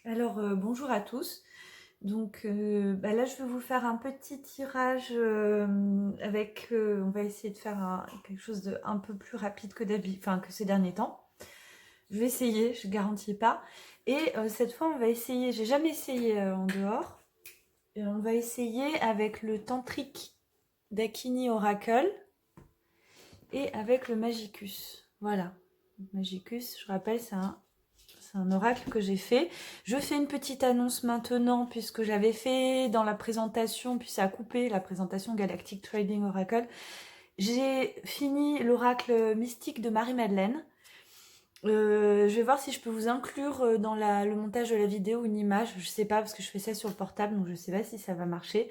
Alors, bonjour à tous. Donc, là, je vais vous faire un petit tirage avec... on va essayer de faire quelque chose de un peu plus rapide que d'habitude, enfin, que ces derniers temps. Je vais essayer, je garantis pas. Et cette fois, on va essayer... J'ai jamais essayé en dehors. Et on va essayer avec le Tantric d'Akini Oracle et avec le Magicus. Voilà. Magicus, je rappelle, c'est un oracle que j'ai fait. Je fais une petite annonce maintenant puisque je l'avais fait dans la présentation, puis ça a coupé la présentation Galactic Trading Oracle. J'ai fini l'oracle mystique de Marie-Madeleine. Je vais voir si je peux vous inclure dans le montage de la vidéo une image. Je sais pas parce que je fais ça sur le portable, donc je sais pas si ça va marcher.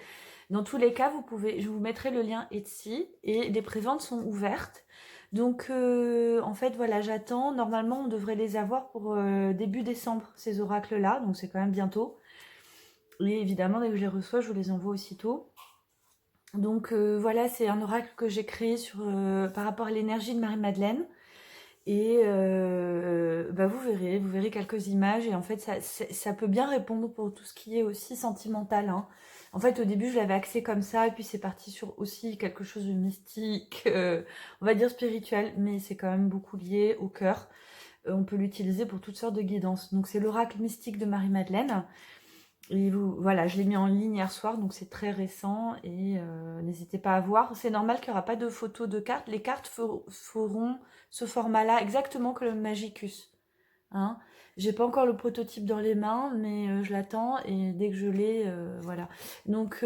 Dans tous les cas, je vous mettrai le lien Etsy et les préventes sont ouvertes. Donc en fait voilà, j'attends. Normalement, on devrait les avoir pour début décembre ces oracles-là, donc c'est quand même bientôt. Et évidemment, dès que je les reçois, je vous les envoie aussitôt. Donc voilà, c'est un oracle que j'ai créé par rapport à l'énergie de Marie-Madeleine. Et vous verrez quelques images. Et en fait, ça peut bien répondre pour tout ce qui est aussi sentimental, hein. En fait, au début, je l'avais axé comme ça, et puis c'est parti sur aussi quelque chose de mystique, on va dire spirituel, mais c'est quand même beaucoup lié au cœur. On peut l'utiliser pour toutes sortes de guidances. Donc, c'est l'oracle mystique de Marie-Madeleine. Et voilà, je l'ai mis en ligne hier soir, donc c'est très récent et n'hésitez pas à voir. C'est normal qu'il n'y aura pas de photos de cartes. Les cartes feront ce format-là exactement que le Magicus. Hein. J'ai pas encore le prototype dans les mains, mais je l'attends et dès que je l'ai, voilà. Donc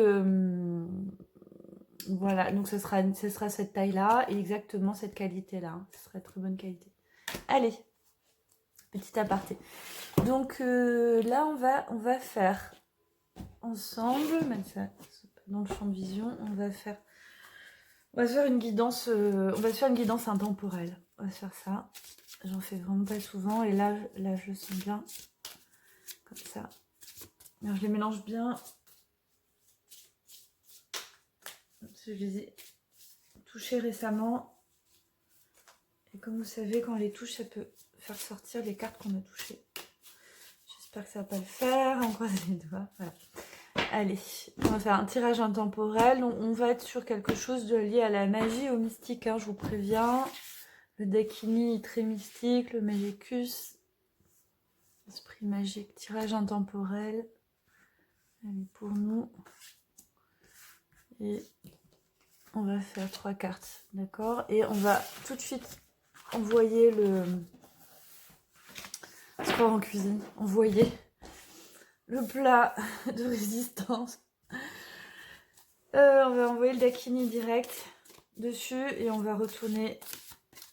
voilà, donc ce sera cette taille-là et exactement cette qualité-là. Hein. Ce sera très bonne qualité. Allez, petit aparté. Donc là, on va faire ensemble, mais ça, dans le champ de vision, on va se faire une guidance, intemporelle. On va se faire ça. J'en fais vraiment pas souvent et là je le sens bien comme ça. Alors, je les mélange bien. Parce que je les ai touchés récemment. Et comme vous savez, quand on les touche, ça peut faire sortir les cartes qu'on a touchées. J'espère que ça va pas le faire. On croise les doigts. Voilà. Allez, on va faire un tirage intemporel. On va être sur quelque chose de lié à la magie, au mystique, hein, je vous préviens. Le Dakini est très mystique, le Magicus, esprit magique, tirage intemporel. Allez, pour nous. Et on va faire 3 cartes, d'accord? Et on va tout de suite envoyer le sport en cuisine, envoyer le plat de résistance. On va envoyer le Dakini direct dessus et on va retourner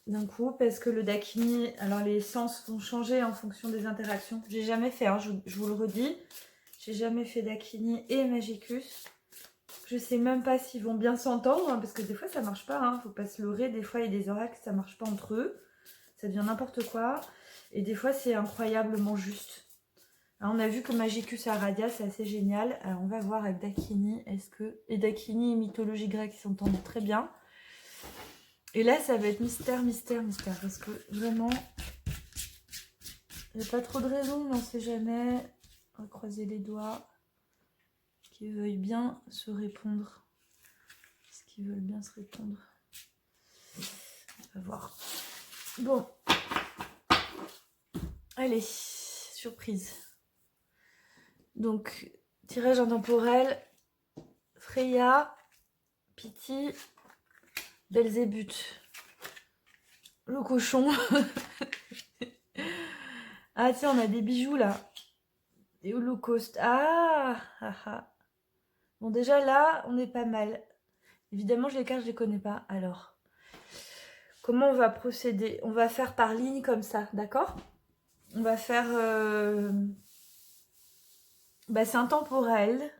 d'un coup parce que le Dakini, alors les sens vont changer en fonction des interactions. J'ai jamais fait, hein, je vous le redis, j'ai jamais fait Dakini et Magicus. Je sais même pas s'ils vont bien s'entendre, hein, parce que des fois ça marche pas, hein, faut pas se leurrer, des fois il y a des oracles, ça marche pas entre eux, ça devient n'importe quoi, et des fois c'est incroyablement juste. Alors, on a vu que Magicus et Aradia c'est assez génial, alors on va voir avec Dakini, et Dakini et mythologie grecque s'entendent très bien. Et là ça va être mystère, mystère, mystère, parce que vraiment, il n'y a pas trop de raison, mais on sait jamais, on va croiser les doigts, qu'ils veuillent bien se répondre. Qui veulent bien se répondre. On va voir. Bon. Allez, surprise. Donc, tirage intemporel. Freya, Pity, Belzébuth. Le cochon. Ah tiens, on a des bijoux là. Et Holocauste. Ah, ah, ah. Bon, déjà là, on est pas mal. Évidemment, les cartes, je les connais pas. Alors, comment on va procéder? On va faire par ligne comme ça, d'accord? On va faire... c'est intemporel,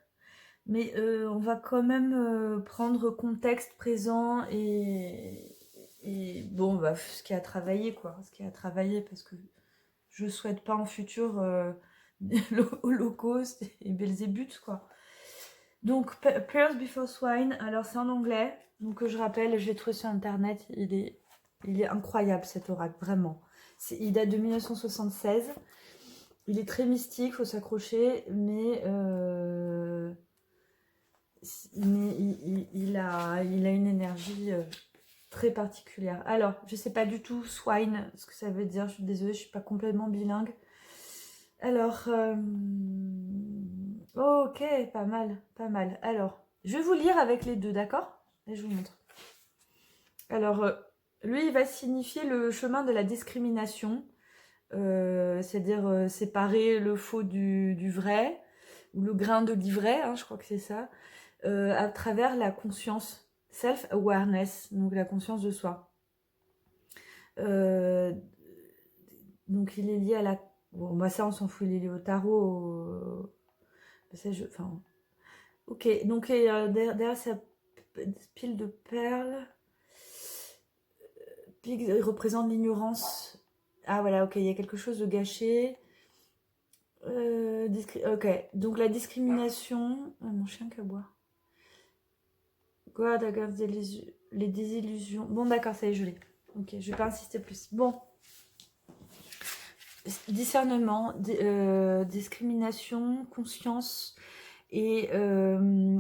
mais on va quand même prendre contexte présent et bon, ce qui a travaillé, quoi. Ce qui a travaillé, parce que je souhaite pas en futur l'Holocauste et Belzébuth, quoi. Donc, Prayers Before Swine, alors c'est en anglais, donc je rappelle, je l'ai trouvé sur internet, il est incroyable cet oracle, vraiment. Il date de 1976. il est très mystique, faut s'accrocher, mais il a une énergie très particulière. Alors, je sais pas du tout swine, ce que ça veut dire. Je suis désolée, je suis pas complètement bilingue. Alors, oh, ok, pas mal, pas mal. Alors, je vais vous lire avec les deux, d'accord? Et je vous montre. Alors, lui, il va signifier le chemin de la discrimination, c'est-à-dire séparer le faux du vrai, ou le grain de l'ivraie, hein, je crois que c'est ça, à travers la conscience, self-awareness, donc la conscience de soi. Donc il est lié à la... Bon, bah ça on s'en fout, il est lié au tarot, ça, enfin... Ok, donc derrière sa pile de perles, il représente l'ignorance. Ah voilà, ok, il y a quelque chose de gâché. Ok, donc la discrimination... Ah, mon chien qui aboie. Guard against les désillusions. Bon d'accord, ça y est, je l'ai. Ok, je vais pas insister plus. Bon. Discernement, discrimination, conscience et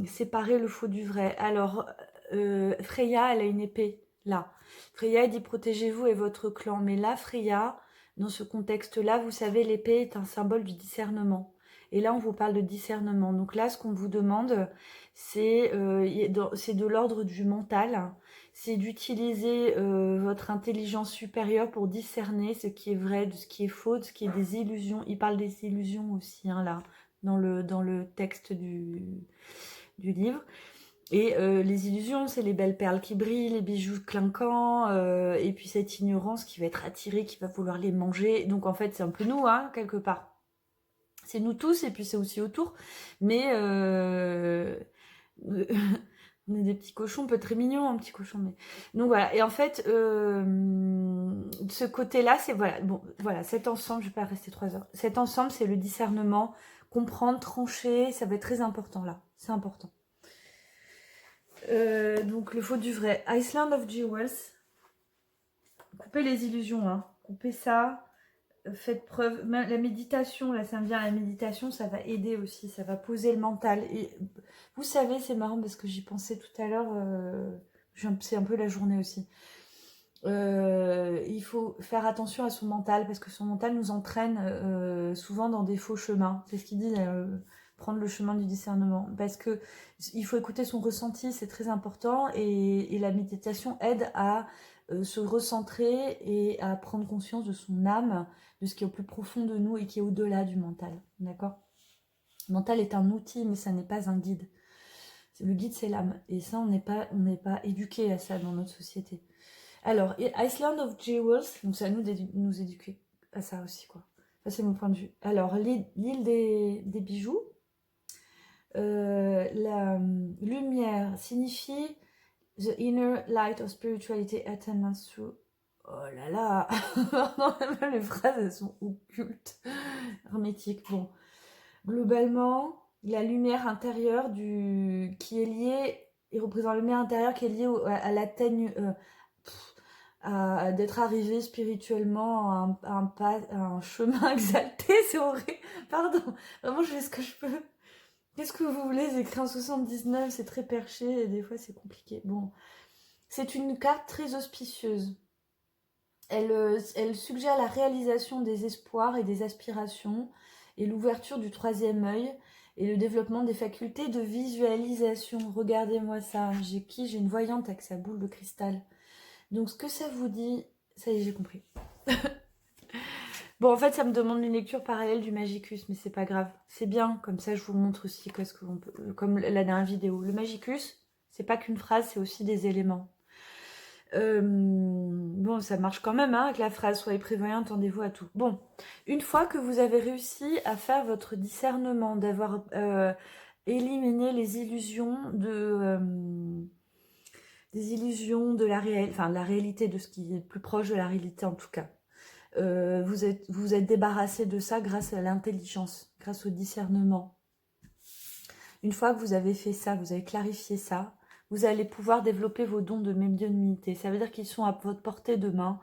séparer le faux du vrai. Alors, Freya, elle a une épée, là. Freya, elle dit protégez-vous et votre clan. Mais là, Freya, dans ce contexte-là, vous savez, l'épée est un symbole du discernement. Et là, on vous parle de discernement. Donc là, ce qu'on vous demande, c'est de l'ordre du mental. C'est d'utiliser votre intelligence supérieure pour discerner ce qui est vrai, de ce qui est faux, de ce qui est des illusions. Il parle des illusions aussi, hein, là, dans le texte du livre. Et les illusions, c'est les belles perles qui brillent, les bijoux clinquants, et puis cette ignorance qui va être attirée, qui va vouloir les manger. Donc en fait, c'est un peu nous, hein, quelque part. C'est nous tous, et puis c'est aussi autour. Mais on est des petits cochons, peut-être très mignons, un petit cochon. Mais... Donc voilà, et en fait, ce côté-là, c'est voilà, bon, voilà, cet ensemble, je vais pas rester 3 heures. Cet ensemble, c'est le discernement, comprendre, trancher, ça va être très important là, c'est important. Donc le faux du vrai. Island of Jewels. Coupez les illusions, hein. Coupez ça. Faites preuve. La méditation, là, ça me vient. La méditation, ça va aider aussi. Ça va poser le mental. Et vous savez, c'est marrant parce que j'y pensais tout à l'heure. C'est un peu la journée aussi. Il faut faire attention à son mental parce que son mental nous entraîne souvent dans des faux chemins. C'est ce qu'il dit. Prendre le chemin du discernement parce que il faut écouter son ressenti, c'est très important et la méditation aide à se recentrer et à prendre conscience de son âme, de ce qui est au plus profond de nous et qui est au-delà du mental, d'accord? Le mental est un outil mais ça n'est pas un guide. Le guide c'est l'âme et ça on n'est pas éduqué à ça dans notre société. Alors Island of Jewels, donc c'est à nous de nous éduquer à ça aussi quoi. Ça c'est mon point de vue. Alors l'île des bijoux. La lumière signifie the inner light of spirituality attainment through. Oh là là, les phrases elles sont occultes, hermétiques. Bon, globalement, la lumière intérieure qui est liée, il représente la lumière intérieure qui est liée à l'atteigne, d'être arrivé spirituellement à un chemin exalté. C'est horrible. Pardon, vraiment je fais ce que je peux. Qu'est-ce que vous voulez? C'est écrit en 79, c'est très perché et des fois c'est compliqué. Bon, c'est une carte très auspicieuse. Elle suggère la réalisation des espoirs et des aspirations et l'ouverture du troisième œil et le développement des facultés de visualisation. Regardez-moi ça, j'ai une voyante avec sa boule de cristal. Donc ce que ça vous dit, ça y est, j'ai compris. Bon, en fait, ça me demande une lecture parallèle du Magicus, mais c'est pas grave. C'est bien, comme ça, je vous montre aussi qu'est-ce que l'on peut... Comme la dernière vidéo. Le Magicus, c'est pas qu'une phrase, c'est aussi des éléments. Bon, ça marche quand même, hein, avec la phrase « Soyez prévoyants, attendez-vous à tout ». Bon, une fois que vous avez réussi à faire votre discernement, d'avoir éliminé les illusions des illusions de la réalité, enfin, la réalité, de ce qui est plus proche de la réalité en tout cas. Vous êtes débarrassé de ça grâce à l'intelligence, grâce au discernement. Une fois que vous avez fait ça, vous avez clarifié ça, vous allez pouvoir développer vos dons de médiumnité. Ça veut dire qu'ils sont à votre portée de main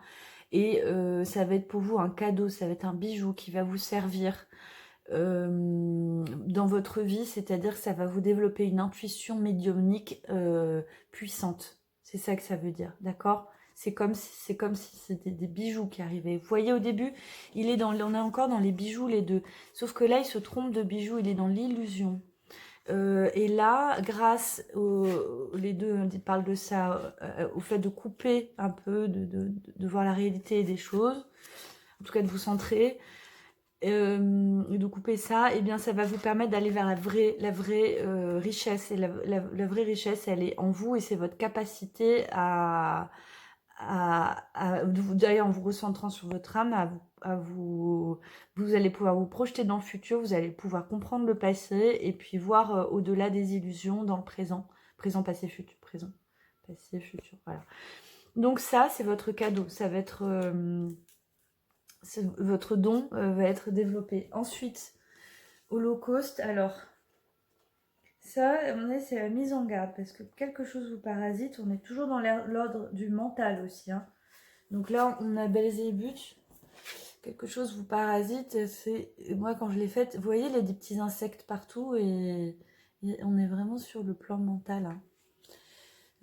Et ça va être pour vous un cadeau, ça va être un bijou qui va vous servir dans votre vie, c'est-à-dire que ça va vous développer une intuition médiumnique puissante. C'est ça que ça veut dire, d'accord? C'est comme si c'était des bijoux qui arrivaient. Vous voyez, au début, on est encore dans les bijoux, les deux. Sauf que là, il se trompe de bijoux, il est dans l'illusion. Et là, les deux ils parlent de ça, au fait de couper un peu, de voir la réalité des choses, en tout cas de vous centrer, et de couper ça, et bien ça va vous permettre d'aller vers la vraie richesse. Et la vraie richesse, elle est en vous, et c'est votre capacité d'ailleurs en vous recentrant sur votre âme, vous allez pouvoir vous projeter dans le futur, vous allez pouvoir comprendre le passé et puis voir au-delà des illusions dans le présent, passé, futur, voilà. Donc ça, c'est votre cadeau, ça va être votre don va être développé. Ensuite, Holocauste, alors ça, c'est la mise en garde, parce que quelque chose vous parasite, on est toujours dans l'ordre du mental aussi, hein. Donc là, on a Belzébuth, quelque chose vous parasite, c'est... Moi, quand je l'ai faite, vous voyez, il y a des petits insectes partout, et on est vraiment sur le plan mental, hein.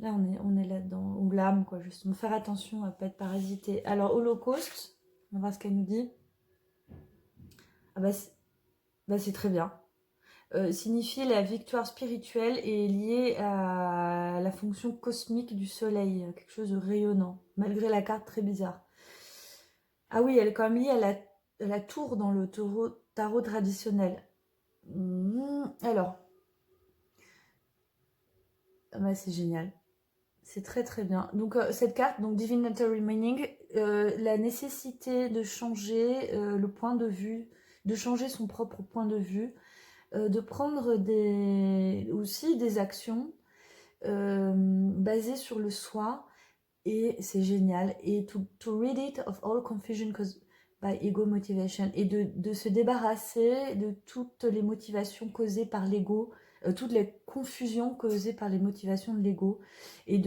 Là, on est là-dedans, ou l'âme, quoi, justement. Faire attention à ne pas être parasité. Alors, Holocauste, on va voir ce qu'elle nous dit. Ah bah, c'est très bien. Signifie la victoire spirituelle et est liée à la fonction cosmique du soleil, quelque chose de rayonnant, malgré la carte très bizarre. Ah oui, elle est quand même liée à la tour dans le tarot traditionnel. Alors, ah bah, c'est génial. C'est très très bien. Donc cette carte, donc Divinatory Meaning, la nécessité de changer le point de vue, de changer son propre point de vue, de prendre aussi des actions basées sur le soi, et c'est génial. Et to rid it of all confusion caused by ego motivation, et de se débarrasser de toutes les motivations causées par l'ego, toutes les confusions causées par les motivations de l'ego, et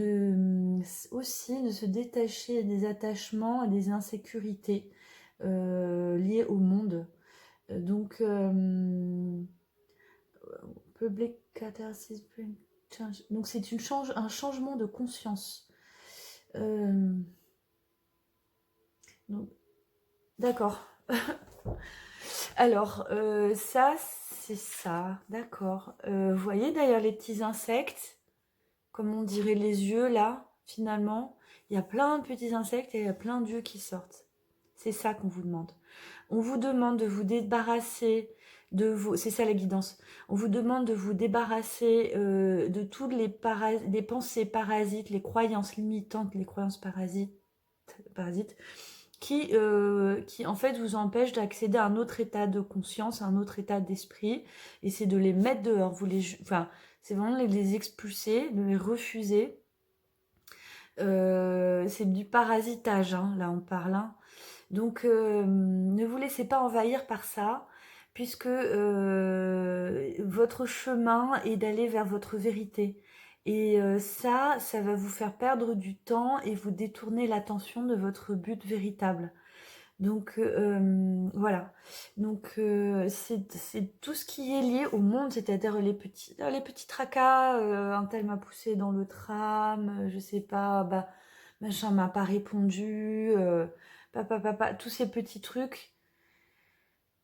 aussi de se détacher des attachements et des insécurités liées au monde. Donc, public catharsis change. Donc c'est un changement de conscience. D'accord. Alors, ça, c'est ça. D'accord. Vous voyez d'ailleurs les petits insectes, comme on dirait les yeux là, finalement. Il y a plein de petits insectes et il y a plein d'yeux qui sortent. C'est ça qu'on vous demande. On vous demande de vous débarrasser de vos... C'est ça la guidance. On vous demande de vous débarrasser de toutes les pensées parasites, les croyances limitantes, les croyances parasites qui en fait vous empêchent d'accéder à un autre état de conscience, à un autre état d'esprit. Et c'est de les mettre dehors. C'est vraiment les expulser, de les refuser. C'est du parasitage, hein, là on parle, hein. Donc, ne vous laissez pas envahir par ça, puisque votre chemin est d'aller vers votre vérité. Et ça va vous faire perdre du temps et vous détourner l'attention de votre but véritable. Donc, voilà. Donc, c'est tout ce qui est lié au monde, c'est-à-dire les petits tracas. Un tel m'a poussé dans le tram, je sais pas, bah, machin m'a pas répondu. Tous ces petits trucs,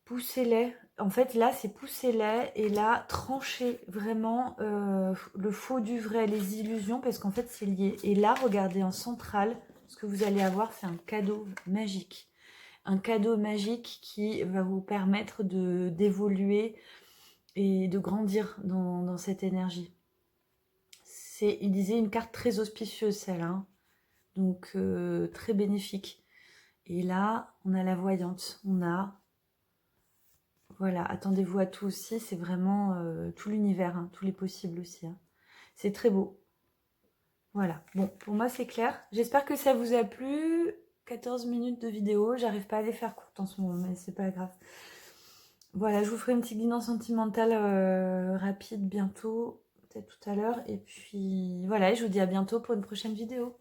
poussez-les. En fait, là, c'est poussez-les et là, tranchez vraiment le faux du vrai, les illusions, parce qu'en fait, c'est lié. Et là, regardez en centrale, ce que vous allez avoir, c'est un cadeau magique. Un cadeau magique qui va vous permettre d'évoluer et de grandir dans cette énergie. Il disait une carte très auspicieuse, celle-là. Hein. Donc, très bénéfique. Et là, on a la voyante. Voilà, attendez-vous à tout aussi. C'est vraiment tout l'univers, hein, tous les possibles aussi. Hein. C'est très beau. Voilà. Bon, pour moi, c'est clair. J'espère que ça vous a plu. 14 minutes de vidéo. J'arrive pas à les faire courtes en ce moment, mais c'est pas grave. Voilà, je vous ferai une petite guidance sentimentale rapide bientôt, peut-être tout à l'heure. Et puis voilà, je vous dis à bientôt pour une prochaine vidéo.